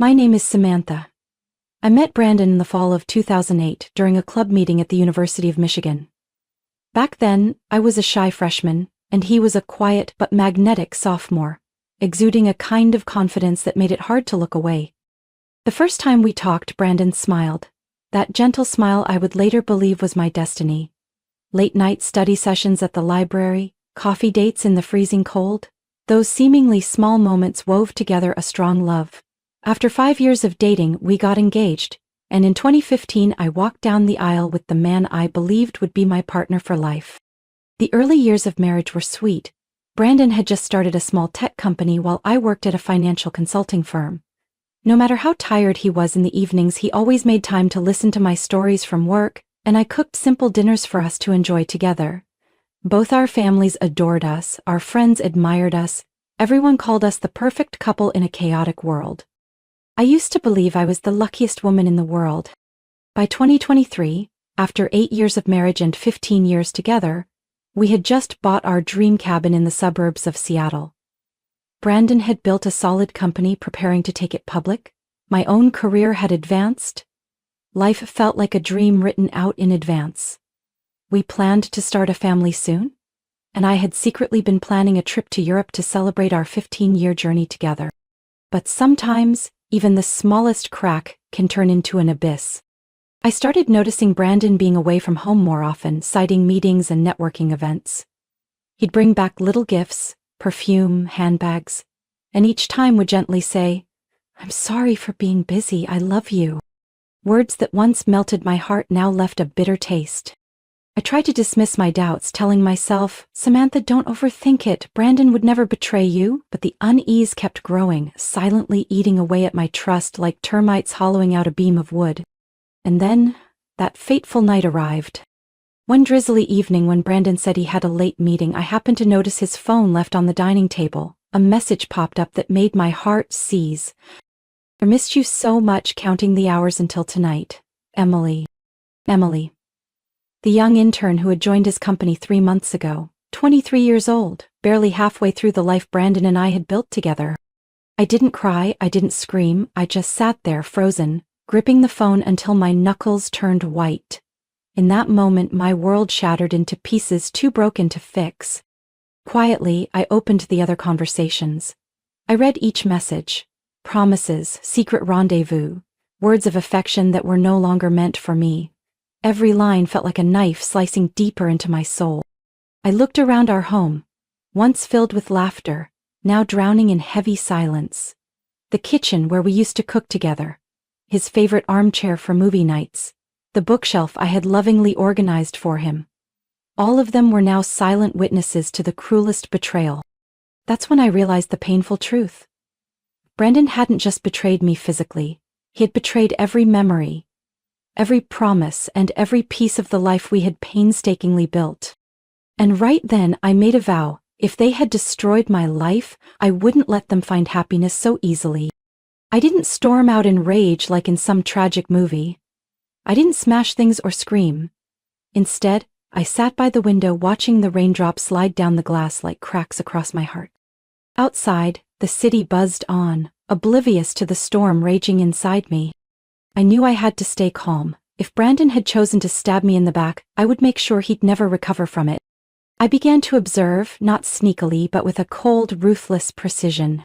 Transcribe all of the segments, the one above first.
My name is Samantha. I met Brandon in the fall of 2008 during a club meeting at the University of Michigan. Back then, I was a shy freshman, and he was a quiet but magnetic sophomore, exuding a kind of confidence that made it hard to look away. The first time we talked, Brandon smiled. That gentle smile I would later believe was my destiny. Late-night study sessions at the library, coffee dates in the freezing cold, those seemingly small moments wove together a strong love. After 5 years of dating, we got engaged, and in 2015 I walked down the aisle with the man I believed would be my partner for life. The early years of marriage were sweet. Brandon had just started a small tech company while I worked at a financial consulting firm. No matter how tired he was in the evenings, he always made time to listen to my stories from work, and I cooked simple dinners for us to enjoy together. Both our families adored us, our friends admired us, everyone called us the perfect couple in a chaotic world. I used to believe I was the luckiest woman in the world. By 2023, after 8 years of marriage and 15 years together, we had just bought our dream cabin in the suburbs of Seattle. Brandon had built a solid company preparing to take it public. My own career had advanced. Life felt like a dream written out in advance. We planned to start a family soon, and I had secretly been planning a trip to Europe to celebrate our 15-year journey together. But sometimes, even the smallest crack can turn into an abyss. I started noticing Brandon being away from home more often, citing meetings and networking events. He'd bring back little gifts, perfume, handbags, and each time would gently say, "I'm sorry for being busy, I love you." Words that once melted my heart now left a bitter taste. I tried to dismiss my doubts, telling myself, "Samantha, don't overthink it. Brandon would never betray you," but the unease kept growing, silently eating away at my trust like termites hollowing out a beam of wood. And then, that fateful night arrived. One drizzly evening when Brandon said he had a late meeting, I happened to notice his phone left on the dining table. A message popped up that made my heart seize. "I missed you so much, counting the hours until tonight. Emily." Emily. The young intern who had joined his company 3 months ago, 23 years old, barely halfway through the life Brandon and I had built together. I didn't cry, I didn't scream, I just sat there frozen, gripping the phone until my knuckles turned white. In that moment, my world shattered into pieces too broken to fix. Quietly, I opened the other conversations. I read each message. Promises, secret rendezvous, words of affection that were no longer meant for me. Every line felt like a knife slicing deeper into my soul. I looked around our home, once filled with laughter, now drowning in heavy silence. The kitchen where we used to cook together, his favorite armchair for movie nights, the bookshelf I had lovingly organized for him. All of them were now silent witnesses to the cruelest betrayal. That's when I realized the painful truth. Brandon hadn't just betrayed me physically, he had betrayed every memory, every promise, and every piece of the life we had painstakingly built. And right then I made a vow, if they had destroyed my life, I wouldn't let them find happiness so easily. I didn't storm out in rage like in some tragic movie. I didn't smash things or scream. Instead, I sat by the window watching the raindrops slide down the glass like cracks across my heart. Outside, the city buzzed on, oblivious to the storm raging inside me. I knew I had to stay calm. If Brandon had chosen to stab me in the back, I would make sure he'd never recover from it. I began to observe, not sneakily, but with a cold, ruthless precision.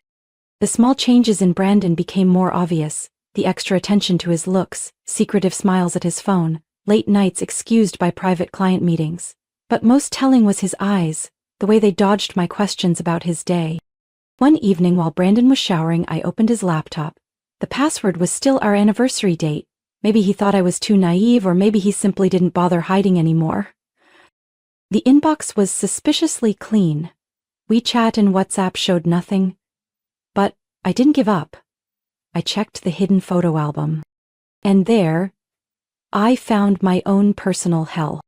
The small changes in Brandon became more obvious. The extra attention to his looks, secretive smiles at his phone, late nights excused by private client meetings. But most telling was his eyes, the way they dodged my questions about his day. One evening while Brandon was showering, I opened his laptop. The password was still our anniversary date. Maybe he thought I was too naive, or maybe he simply didn't bother hiding anymore. The inbox was suspiciously clean. WeChat and WhatsApp showed nothing. But I didn't give up. I checked the hidden photo album. And there, I found my own personal hell.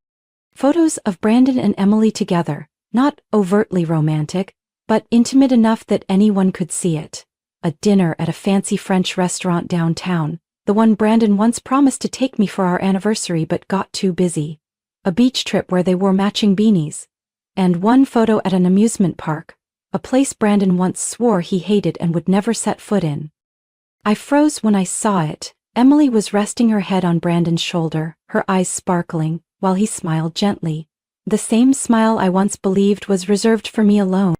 Photos of Brandon and Emily together, not overtly romantic, but intimate enough that anyone could see it. A dinner at a fancy French restaurant downtown, the one Brandon once promised to take me for our anniversary but got too busy. A beach trip where they wore matching beanies. And one photo at an amusement park, a place Brandon once swore he hated and would never set foot in. I froze when I saw it. Emily was resting her head on Brandon's shoulder, her eyes sparkling, while he smiled gently. The same smile I once believed was reserved for me alone.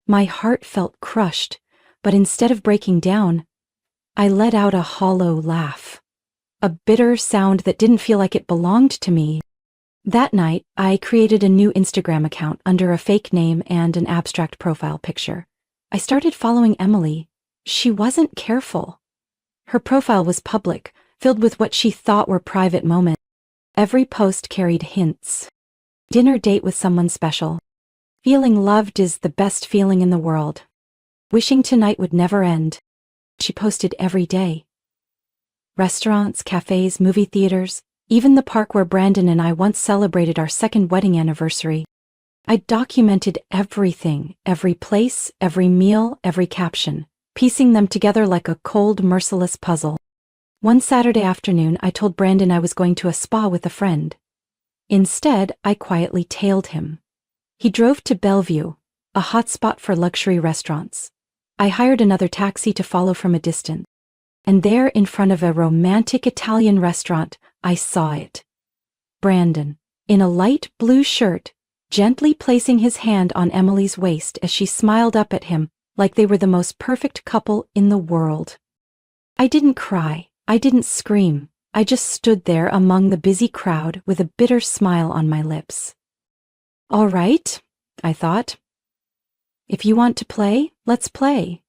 My heart felt crushed, but instead of breaking down, I let out a hollow laugh. A bitter sound that didn't feel like it belonged to me. That night, I created a new Instagram account under a fake name and an abstract profile picture. I started following Emily. She wasn't careful. Her profile was public, filled with what she thought were private moments. Every post carried hints. Dinner date with someone special. Feeling loved is the best feeling in the world. Wishing tonight would never end. She posted every day. Restaurants, cafes, movie theaters, even the park where Brandon and I once celebrated our second wedding anniversary. I documented everything, every place, every meal, every caption, piecing them together like a cold, merciless puzzle. One Saturday afternoon, I told Brandon I was going to a spa with a friend. Instead, I quietly tailed him. He drove to Bellevue, a hotspot for luxury restaurants. I hired another taxi to follow from a distance. And there, in front of a romantic Italian restaurant, I saw it. Brandon, in a light blue shirt, gently placing his hand on Emily's waist as she smiled up at him like they were the most perfect couple in the world. I didn't cry, I didn't scream, I just stood there among the busy crowd with a bitter smile on my lips. All right, I thought. If you want to play, let's play.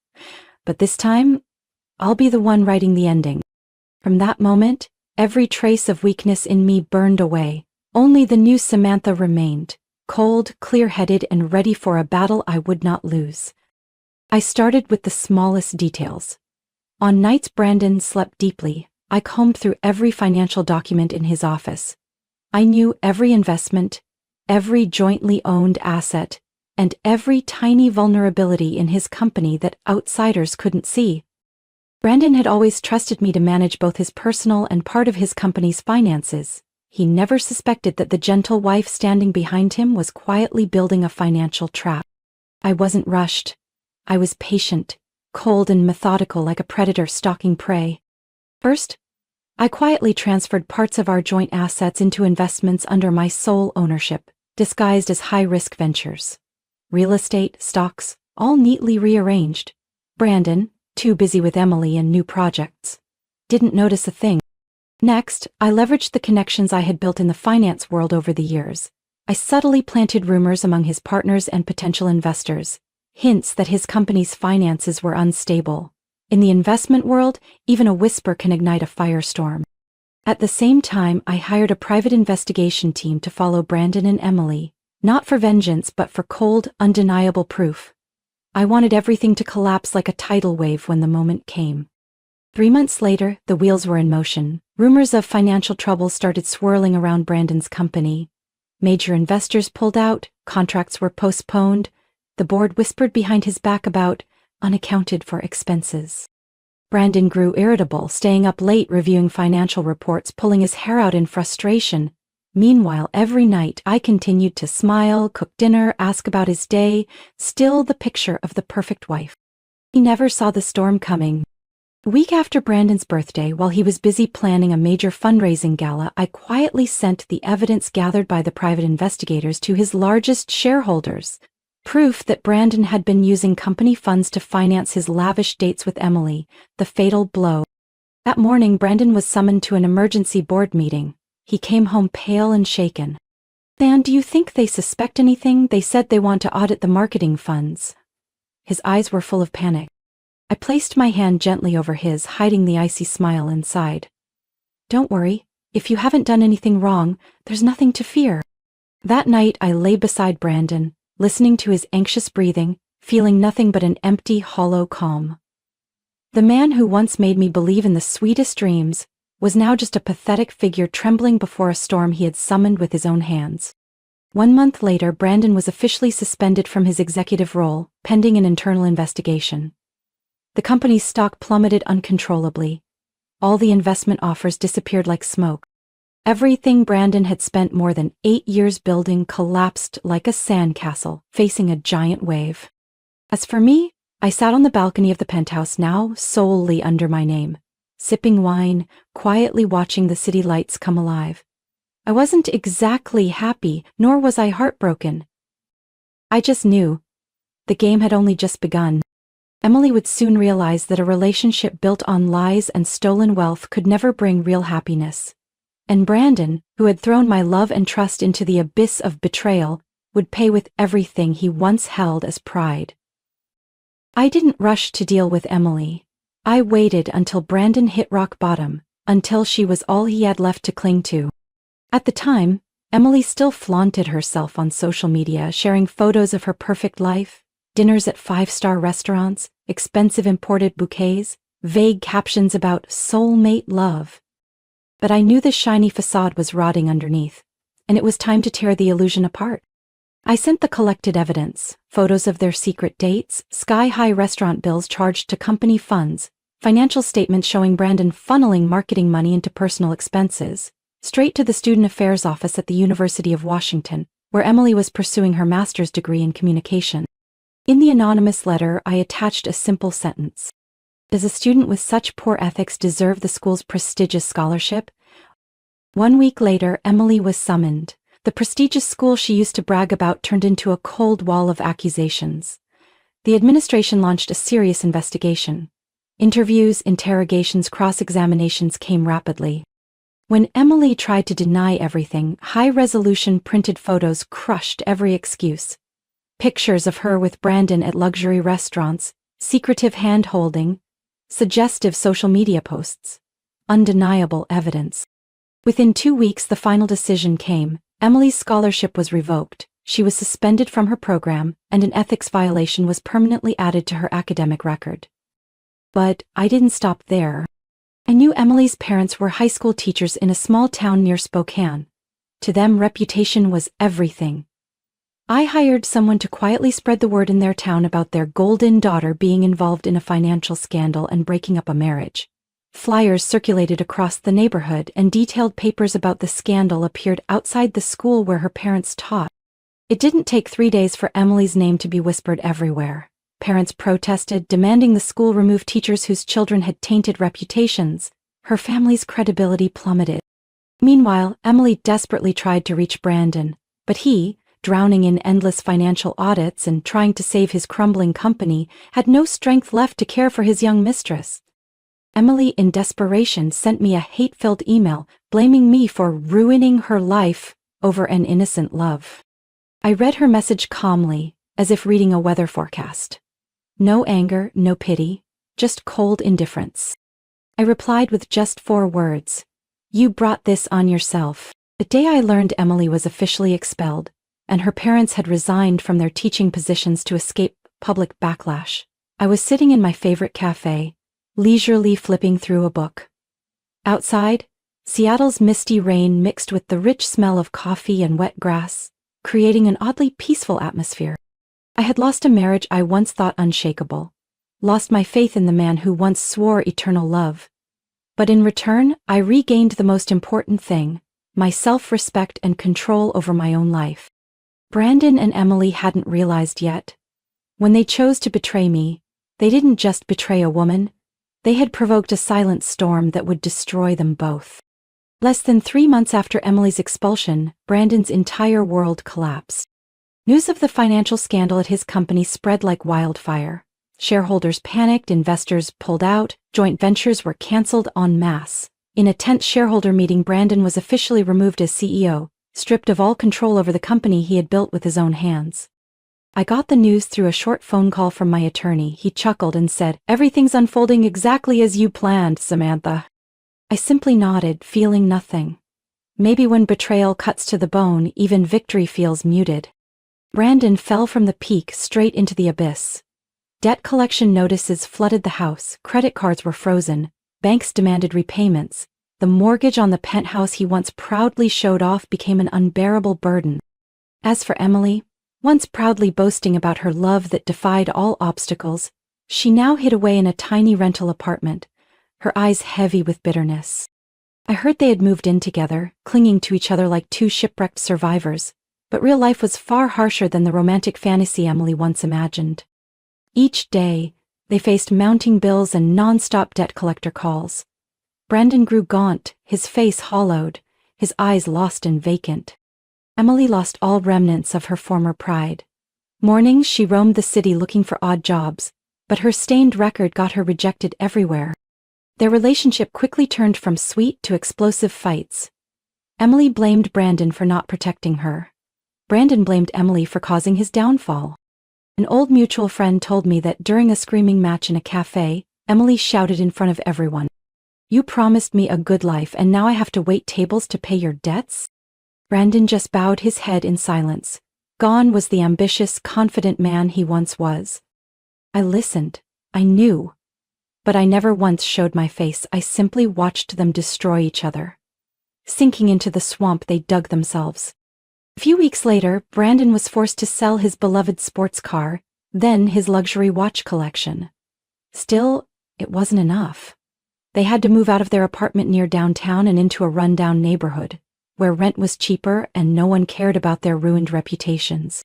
But this time, I'll be the one writing the ending. From that moment, every trace of weakness in me burned away. Only the new Samantha remained, cold, clear-headed, and ready for a battle I would not lose. I started with the smallest details. On nights Brandon slept deeply, I combed through every financial document in his office. I knew every investment, every jointly owned asset, and every tiny vulnerability in his company that outsiders couldn't see. Brandon had always trusted me to manage both his personal and part of his company's finances. He never suspected that the gentle wife standing behind him was quietly building a financial trap. I wasn't rushed. I was patient, cold and methodical like a predator stalking prey. First, I quietly transferred parts of our joint assets into investments under my sole ownership, disguised as high-risk ventures. Real estate, stocks, all neatly rearranged. Brandon, too busy with Emily and new projects, didn't notice a thing. Next, I leveraged the connections I had built in the finance world over the years. I subtly planted rumors among his partners and potential investors, hints that his company's finances were unstable. In the investment world, even a whisper can ignite a firestorm. At the same time, I hired a private investigation team to follow Brandon and Emily, not for vengeance but for cold, undeniable proof. I wanted everything to collapse like a tidal wave when the moment came. 3 months later, the wheels were in motion. Rumors of financial trouble started swirling around Brandon's company. Major investors pulled out, contracts were postponed. The board whispered behind his back about unaccounted-for expenses. Brandon grew irritable, staying up late reviewing financial reports, pulling his hair out in frustration. Meanwhile, every night I continued to smile, cook dinner, ask about his day, still the picture of the perfect wife. He never saw the storm coming. A week after Brandon's birthday, while he was busy planning a major fundraising gala, I quietly sent the evidence gathered by the private investigators to his largest shareholders. Proof that Brandon had been using company funds to finance his lavish dates with Emily, the fatal blow. That morning, Brandon was summoned to an emergency board meeting. He came home pale and shaken. "Dan, do you think they suspect anything? They said they want to audit the marketing funds." His eyes were full of panic. I placed my hand gently over his, hiding the icy smile inside. "Don't worry. If you haven't done anything wrong, there's nothing to fear." That night I lay beside Brandon, listening to his anxious breathing, feeling nothing but an empty, hollow calm. The man who once made me believe in the sweetest dreams was now just a pathetic figure trembling before a storm he had summoned with his own hands. 1 month later, Brandon was officially suspended from his executive role, pending an internal investigation. The company's stock plummeted uncontrollably. All the investment offers disappeared like smoke. Everything Brandon had spent more than 8 years building collapsed like a sandcastle, facing a giant wave. As for me, I sat on the balcony of the penthouse, now solely under my name, sipping wine, quietly watching the city lights come alive. I wasn't exactly happy, nor was I heartbroken. I just knew the game had only just begun. Emily would soon realize that a relationship built on lies and stolen wealth could never bring real happiness. And Brandon, who had thrown my love and trust into the abyss of betrayal, would pay with everything he once held as pride. I didn't rush to deal with Emily. I waited until Brandon hit rock bottom, until she was all he had left to cling to. At the time, Emily still flaunted herself on social media, sharing photos of her perfect life, dinners at five-star restaurants, expensive imported bouquets, vague captions about soulmate love. But I knew the shiny facade was rotting underneath, and it was time to tear the illusion apart. I sent the collected evidence, photos of their secret dates, sky-high restaurant bills charged to company funds, financial statements showing Brandon funneling marketing money into personal expenses, straight to the Student Affairs Office at the University of Washington, where Emily was pursuing her master's degree in communication. In the anonymous letter, I attached a simple sentence. Does a student with such poor ethics deserve the school's prestigious scholarship? 1 week later, Emily was summoned. The prestigious school she used to brag about turned into a cold wall of accusations. The administration launched a serious investigation. Interviews, interrogations, cross-examinations came rapidly. When Emily tried to deny everything, high-resolution printed photos crushed every excuse. Pictures of her with Brandon at luxury restaurants, secretive hand-holding, suggestive social media posts. Undeniable evidence. Within 2 weeks, the final decision came. Emily's scholarship was revoked, she was suspended from her program, and an ethics violation was permanently added to her academic record. But I didn't stop there. I knew Emily's parents were high school teachers in a small town near Spokane. To them, reputation was everything. I hired someone to quietly spread the word in their town about their golden daughter being involved in a financial scandal and breaking up a marriage. Flyers circulated across the neighborhood, and detailed papers about the scandal appeared outside the school where her parents taught. It didn't take 3 days for Emily's name to be whispered everywhere. Parents protested, demanding the school remove teachers whose children had tainted reputations. Her family's credibility plummeted. Meanwhile, Emily desperately tried to reach Brandon, but he, drowning in endless financial audits and trying to save his crumbling company, had no strength left to care for his young mistress. Emily, in desperation, sent me a hate-filled email blaming me for ruining her life over an innocent love. I read her message calmly, as if reading a weather forecast. No anger, no pity, just cold indifference. I replied with just 4 words. You brought this on yourself. The day I learned Emily was officially expelled, and her parents had resigned from their teaching positions to escape public backlash, I was sitting in my favorite cafe, leisurely flipping through a book. Outside, Seattle's misty rain mixed with the rich smell of coffee and wet grass, creating an oddly peaceful atmosphere. I had lost a marriage I once thought unshakable, lost my faith in the man who once swore eternal love. But in return, I regained the most important thing, my self-respect and control over my own life. Brandon and Emily hadn't realized yet. When they chose to betray me, they didn't just betray a woman, they had provoked a silent storm that would destroy them both. Less than 3 months after Emily's expulsion, Brandon's entire world collapsed. News of the financial scandal at his company spread like wildfire. Shareholders panicked, investors pulled out, joint ventures were canceled en masse. In a tense shareholder meeting, Brandon was officially removed as CEO, stripped of all control over the company he had built with his own hands. I got the news through a short phone call from my attorney. He chuckled and said, "Everything's unfolding exactly as you planned, Samantha." I simply nodded, feeling nothing. Maybe when betrayal cuts to the bone, even victory feels muted. Brandon fell from the peak straight into the abyss. Debt collection notices flooded the house, credit cards were frozen, banks demanded repayments. The mortgage on the penthouse he once proudly showed off became an unbearable burden. As for Emily, once proudly boasting about her love that defied all obstacles, she now hid away in a tiny rental apartment, her eyes heavy with bitterness. I heard they had moved in together, clinging to each other like 2 shipwrecked survivors, but real life was far harsher than the romantic fantasy Emily once imagined. Each day, they faced mounting bills and non-stop debt collector calls. Brandon grew gaunt, his face hollowed, his eyes lost and vacant. Emily lost all remnants of her former pride. Mornings she roamed the city looking for odd jobs, but her stained record got her rejected everywhere. Their relationship quickly turned from sweet to explosive fights. Emily blamed Brandon for not protecting her. Brandon blamed Emily for causing his downfall. An old mutual friend told me that during a screaming match in a cafe, Emily shouted in front of everyone, "You promised me a good life and now I have to wait tables to pay your debts?" Brandon just bowed his head in silence. Gone was the ambitious, confident man he once was. I listened. I knew. But I never once showed my face. I simply watched them destroy each other, sinking into the swamp they dug themselves. A few weeks later, Brandon was forced to sell his beloved sports car, then his luxury watch collection. Still, it wasn't enough. They had to move out of their apartment near downtown and into a rundown neighborhood, where rent was cheaper and no one cared about their ruined reputations.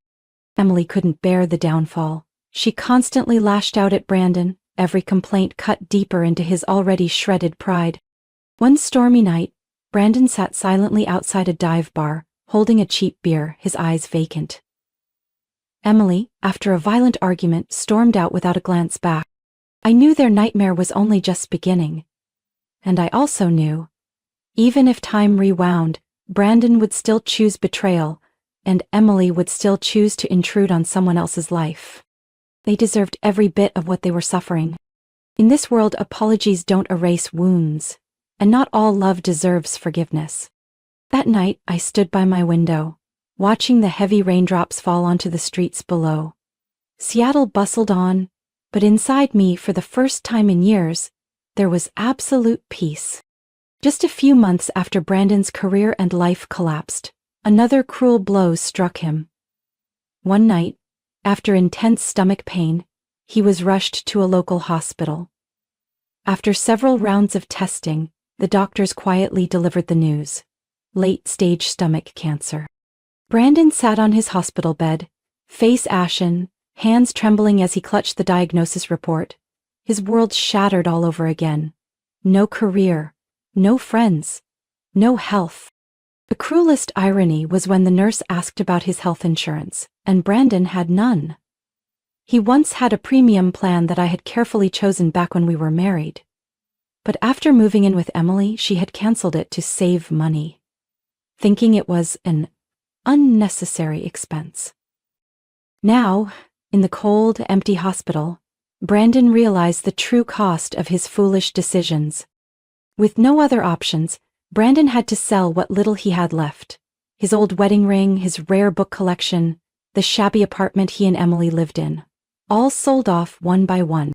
Emily couldn't bear the downfall. She constantly lashed out at Brandon, every complaint cut deeper into his already shredded pride. One stormy night, Brandon sat silently outside a dive bar, holding a cheap beer, his eyes vacant. Emily, after a violent argument, stormed out without a glance back. I knew their nightmare was only just beginning. And I also knew, even if time rewound, Brandon would still choose betrayal, and Emily would still choose to intrude on someone else's life. They deserved every bit of what they were suffering. In this world, apologies don't erase wounds, and not all love deserves forgiveness. That night, I stood by my window, watching the heavy raindrops fall onto the streets below. Seattle bustled on, but inside me, for the first time in years, there was absolute peace. Just a few months after Brandon's career and life collapsed, another cruel blow struck him. One night, after intense stomach pain, he was rushed to a local hospital. After several rounds of testing, the doctors quietly delivered the news: late-stage stomach cancer. Brandon sat on his hospital bed, face ashen, hands trembling as he clutched the diagnosis report. His world shattered all over again. No career, no friends, no health. The cruelest irony was when the nurse asked about his health insurance, and Brandon had none. He once had a premium plan that I had carefully chosen back when we were married. But after moving in with Emily, she had canceled it to save money, thinking it was an unnecessary expense. Now, in the cold, empty hospital, Brandon realized the true cost of his foolish decisions. With no other options, Brandon had to sell what little he had left: his old wedding ring, his rare book collection, the shabby apartment he and Emily lived in. All sold off one by one.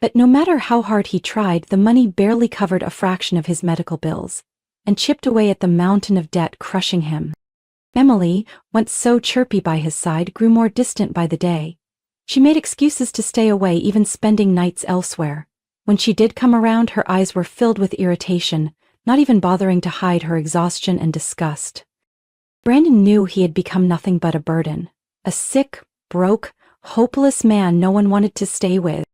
But no matter how hard he tried, the money barely covered a fraction of his medical bills, and chipped away at the mountain of debt crushing him. Emily, once so chirpy by his side, grew more distant by the day. She made excuses to stay away, even spending nights elsewhere. When she did come around, her eyes were filled with irritation, not even bothering to hide her exhaustion and disgust. Brandon knew he had become nothing but a burden, a sick, broke, hopeless man no one wanted to stay with.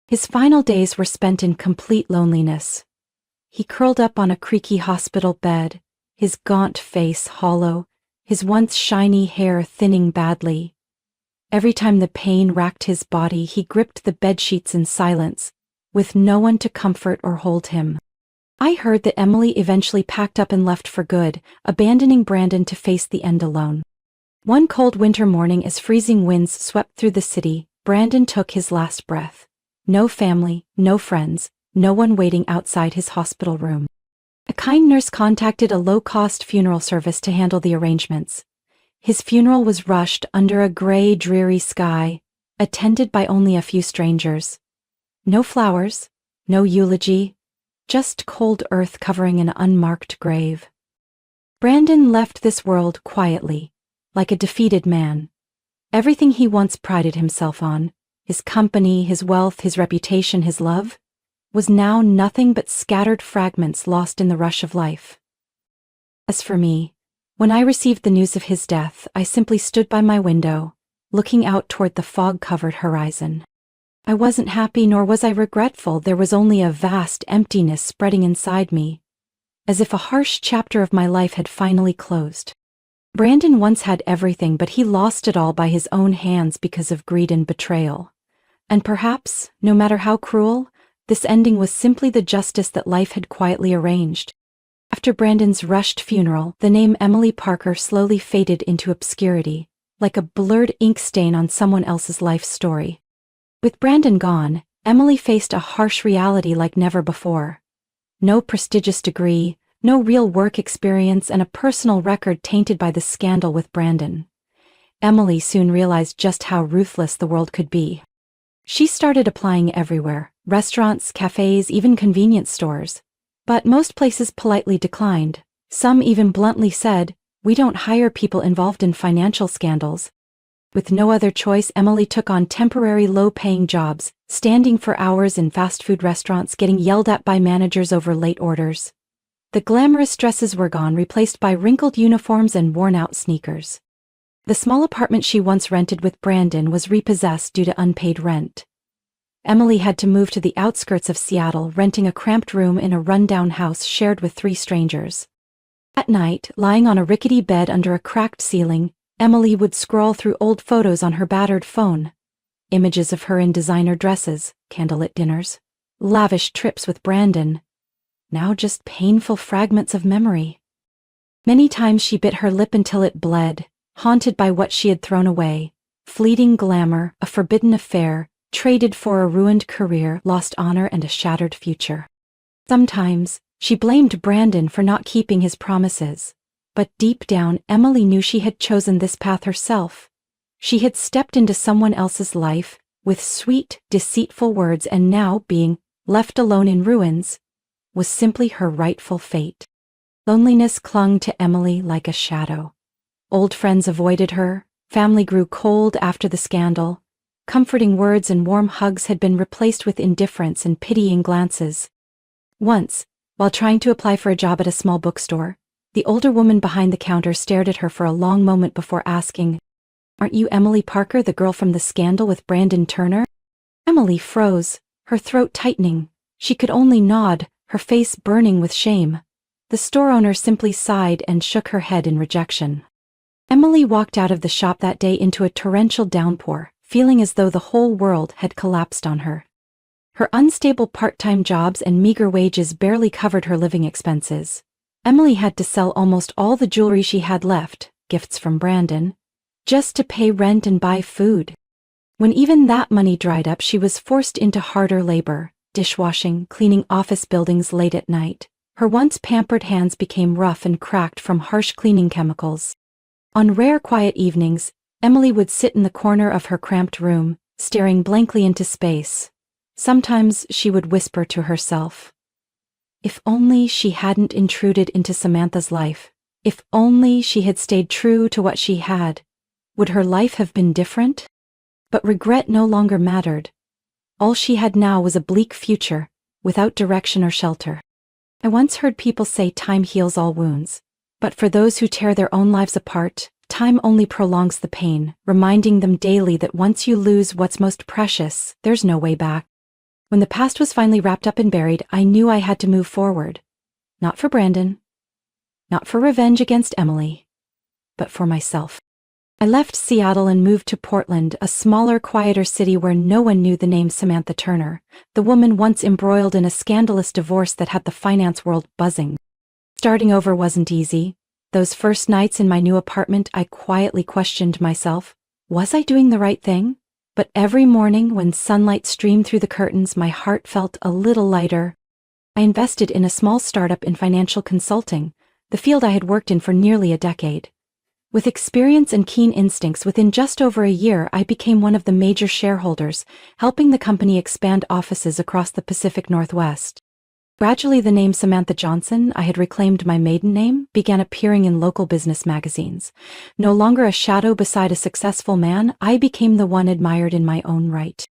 His final days were spent in complete loneliness. He curled up on a creaky hospital bed, his gaunt face hollow, his once shiny hair thinning badly. Every time the pain racked his body, he gripped the bedsheets in silence, with no one to comfort or hold him. I heard that Emily eventually packed up and left for good, abandoning Brandon to face the end alone. One cold winter morning, as freezing winds swept through the city, Brandon took his last breath. No family, no friends, no one waiting outside his hospital room. A kind nurse contacted a low-cost funeral service to handle the arrangements. His funeral was rushed under a gray, dreary sky, attended by only a few strangers. No flowers, no eulogy, just cold earth covering an unmarked grave. Brandon left this world quietly, like a defeated man. Everything he once prided himself on, his company, his wealth, his reputation, his love, was now nothing but scattered fragments lost in the rush of life. As for me, when I received the news of his death, I simply stood by my window, looking out toward the fog-covered horizon. I wasn't happy nor was I regretful, there was only a vast emptiness spreading inside me, as if a harsh chapter of my life had finally closed. Brandon once had everything, but he lost it all by his own hands because of greed and betrayal. And perhaps, no matter how cruel, this ending was simply the justice that life had quietly arranged. After Brandon's rushed funeral, the name Emily Parker slowly faded into obscurity, like a blurred ink stain on someone else's life story. With Brandon gone, Emily faced a harsh reality like never before. No prestigious degree, no real work experience, and a personal record tainted by the scandal with Brandon. Emily soon realized just how ruthless the world could be. She started applying everywhere: restaurants, cafes, even convenience stores. But most places politely declined. Some even bluntly said, "We don't hire people involved in financial scandals." With no other choice, Emily took on temporary low-paying jobs, standing for hours in fast food restaurants, getting yelled at by managers over late orders. The glamorous dresses were gone, replaced by wrinkled uniforms and worn-out sneakers. The small apartment she once rented with Brandon was repossessed due to unpaid rent. Emily had to move to the outskirts of Seattle, renting a cramped room in a rundown house shared with 3 strangers. At night, lying on a rickety bed under a cracked ceiling, Emily would scroll through old photos on her battered phone. Images of her in designer dresses, candlelit dinners, lavish trips with Brandon. Now just painful fragments of memory. Many times she bit her lip until it bled, haunted by what she had thrown away: fleeting glamour, a forbidden affair, traded for a ruined career, lost honor, and a shattered future. Sometimes, she blamed Brandon for not keeping his promises. But deep down, Emily knew she had chosen this path herself. She had stepped into someone else's life, with sweet, deceitful words, and now, being left alone in ruins, was simply her rightful fate. Loneliness clung to Emily like a shadow. Old friends avoided her, family grew cold after the scandal. Comforting words and warm hugs had been replaced with indifference and pitying glances. Once, while trying to apply for a job at a small bookstore, the older woman behind the counter stared at her for a long moment before asking, "Aren't you Emily Parker, the girl from the scandal with Brandon Turner?" Emily froze, her throat tightening. She could only nod, her face burning with shame. The store owner simply sighed and shook her head in rejection. Emily walked out of the shop that day into a torrential downpour, feeling as though the whole world had collapsed on her. Her unstable part-time jobs and meager wages barely covered her living expenses. Emily had to sell almost all the jewelry she had left, gifts from Brandon, just to pay rent and buy food. When even that money dried up, she was forced into harder labor, dishwashing, cleaning office buildings late at night. Her once pampered hands became rough and cracked from harsh cleaning chemicals. On rare quiet evenings, Emily would sit in the corner of her cramped room, staring blankly into space. Sometimes she would whisper to herself, "If only she hadn't intruded into Samantha's life. If only she had stayed true to what she had. Would her life have been different?" But regret no longer mattered. All she had now was a bleak future, without direction or shelter. I once heard people say time heals all wounds. But for those who tear their own lives apart, time only prolongs the pain, reminding them daily that once you lose what's most precious, there's no way back. When the past was finally wrapped up and buried, I knew I had to move forward. Not for Brandon, not for revenge against Emily, but for myself. I left Seattle and moved to Portland, a smaller, quieter city where no one knew the name Samantha Turner, the woman once embroiled in a scandalous divorce that had the finance world buzzing. Starting over wasn't easy. Those first nights in my new apartment, I quietly questioned myself. Was I doing the right thing? But every morning when sunlight streamed through the curtains, my heart felt a little lighter. I invested in a small startup in financial consulting, the field I had worked in for nearly a decade. With experience and keen instincts, within just over a year, I became one of the major shareholders, helping the company expand offices across the Pacific Northwest. Gradually, the name Samantha Johnson, I had reclaimed my maiden name, began appearing in local business magazines. No longer a shadow beside a successful man, I became the one admired in my own right.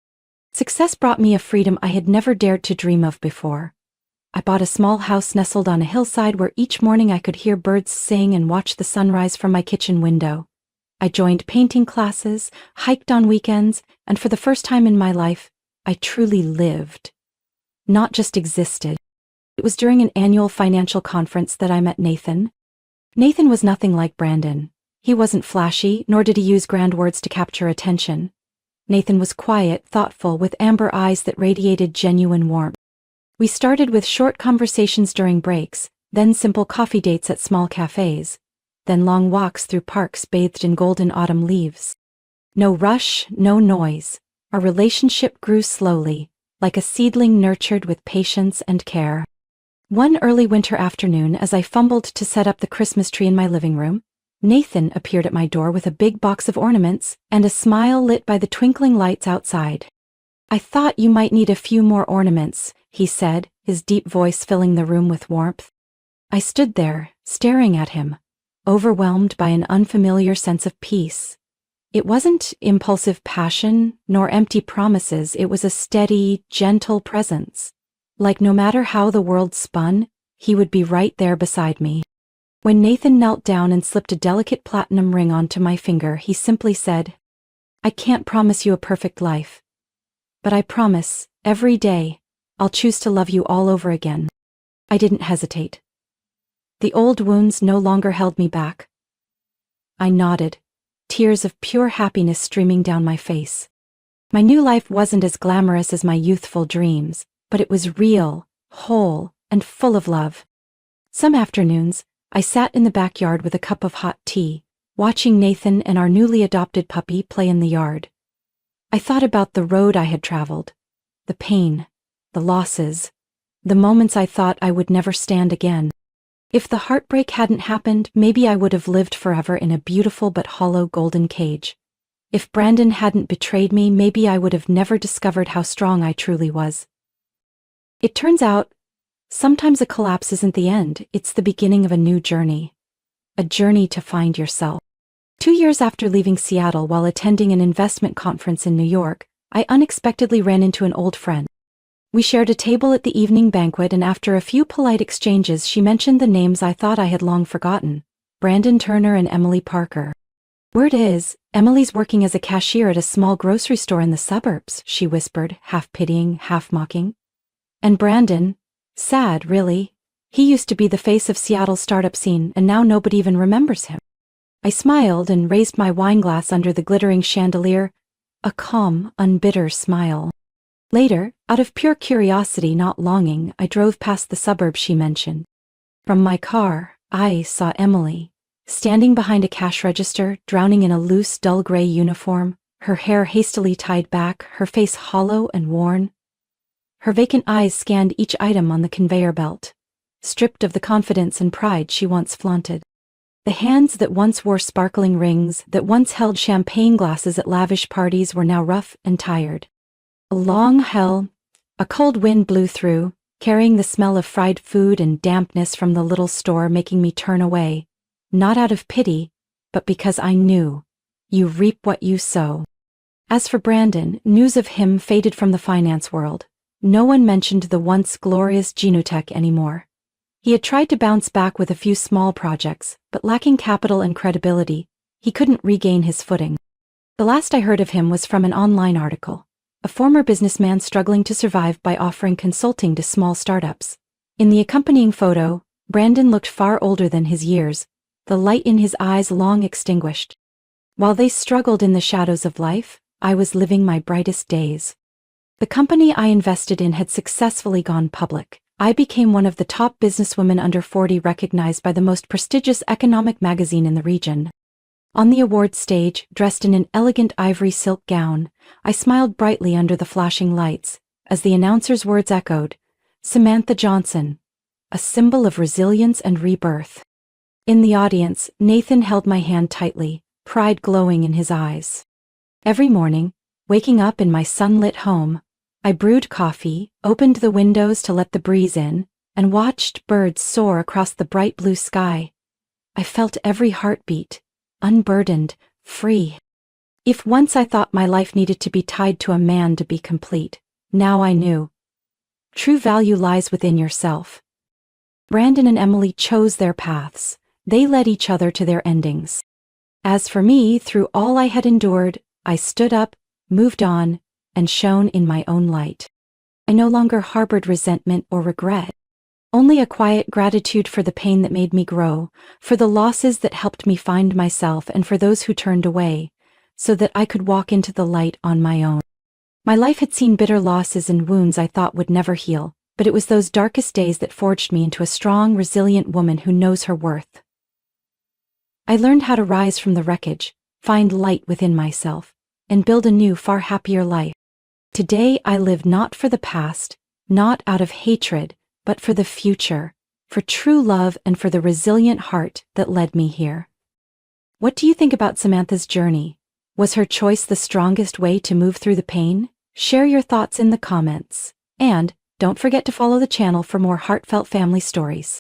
Success brought me a freedom I had never dared to dream of before. I bought a small house nestled on a hillside where each morning I could hear birds sing and watch the sunrise from my kitchen window. I joined painting classes, hiked on weekends, and for the first time in my life, I truly lived, not just existed. It was during an annual financial conference that I met Nathan. Nathan was nothing like Brandon. He wasn't flashy, nor did he use grand words to capture attention. Nathan was quiet, thoughtful, with amber eyes that radiated genuine warmth. We started with short conversations during breaks, then simple coffee dates at small cafes, then long walks through parks bathed in golden autumn leaves. No rush, no noise. Our relationship grew slowly, like a seedling nurtured with patience and care. One early winter afternoon, as I fumbled to set up the Christmas tree in my living room, Nathan appeared at my door with a big box of ornaments and a smile lit by the twinkling lights outside. "I thought you might need a few more ornaments," he said, his deep voice filling the room with warmth. I stood there, staring at him, overwhelmed by an unfamiliar sense of peace. It wasn't impulsive passion, nor empty promises. It was a steady, gentle presence. Like no matter how the world spun, he would be right there beside me. When Nathan knelt down and slipped a delicate platinum ring onto my finger, he simply said, "I can't promise you a perfect life, but I promise, every day, I'll choose to love you all over again." I didn't hesitate. The old wounds no longer held me back. I nodded, tears of pure happiness streaming down my face. My new life wasn't as glamorous as my youthful dreams, but it was real, whole, and full of love. Some afternoons, I sat in the backyard with a cup of hot tea, watching Nathan and our newly adopted puppy play in the yard. I thought about the road I had traveled, the pain, the losses, the moments I thought I would never stand again. If the heartbreak hadn't happened, maybe I would have lived forever in a beautiful but hollow golden cage. If Brandon hadn't betrayed me, maybe I would have never discovered how strong I truly was. It turns out, sometimes a collapse isn't the end, it's the beginning of a new journey. A journey to find yourself. 2 years after leaving Seattle while attending an investment conference in New York, I unexpectedly ran into an old friend. We shared a table at the evening banquet, and after a few polite exchanges, she mentioned the names I thought I had long forgotten: Brandon Turner and Emily Parker. "Word is, Emily's working as a cashier at a small grocery store in the suburbs," she whispered, half pitying, half mocking. "And Brandon, sad, really. He used to be the face of Seattle's startup scene, and now nobody even remembers him." I smiled and raised my wineglass under the glittering chandelier, a calm, unbitter smile. Later, out of pure curiosity, not longing, I drove past the suburbs she mentioned. From my car, I saw Emily, standing behind a cash register, drowning in a loose, dull gray uniform, her hair hastily tied back, her face hollow and worn. Her vacant eyes scanned each item on the conveyor belt, stripped of the confidence and pride she once flaunted. The hands that once wore sparkling rings, that once held champagne glasses at lavish parties, were now rough and tired. A cold wind blew through, carrying the smell of fried food and dampness from the little store, making me turn away, not out of pity, but because I knew, you reap what you sow. As for Brandon, news of him faded from the finance world. No one mentioned the once glorious Genotech anymore. He had tried to bounce back with a few small projects, but lacking capital and credibility, he couldn't regain his footing. The last I heard of him was from an online article. A former businessman struggling to survive by offering consulting to small startups. In the accompanying photo, Brandon looked far older than his years, the light in his eyes long extinguished. While they struggled in the shadows of life, I was living my brightest days. The company I invested in had successfully gone public. I became one of the top businesswomen under 40 recognized by the most prestigious economic magazine in the region. On the awards stage, dressed in an elegant ivory silk gown, I smiled brightly under the flashing lights, as the announcer's words echoed, "Samantha Johnson, a symbol of resilience and rebirth." In the audience, Nathan held my hand tightly, pride glowing in his eyes. Every morning, waking up in my sunlit home, I brewed coffee, opened the windows to let the breeze in, and watched birds soar across the bright blue sky. I felt every heartbeat, unburdened, free. If once I thought my life needed to be tied to a man to be complete, now I knew. True value lies within yourself. Brandon and Emily chose their paths. They led each other to their endings. As for me, through all I had endured, I stood up, moved on, and shone in my own light. I no longer harbored resentment or regret. Only a quiet gratitude for the pain that made me grow, for the losses that helped me find myself, and for those who turned away, so that I could walk into the light on my own. My life had seen bitter losses and wounds I thought would never heal, but it was those darkest days that forged me into a strong, resilient woman who knows her worth. I learned how to rise from the wreckage, find light within myself, and build a new, far happier life. Today I live not for the past, not out of hatred, but for the future, for true love and for the resilient heart that led me here. What do you think about Samantha's journey? Was her choice the strongest way to move through the pain? Share your thoughts in the comments. And don't forget to follow the channel for more heartfelt family stories.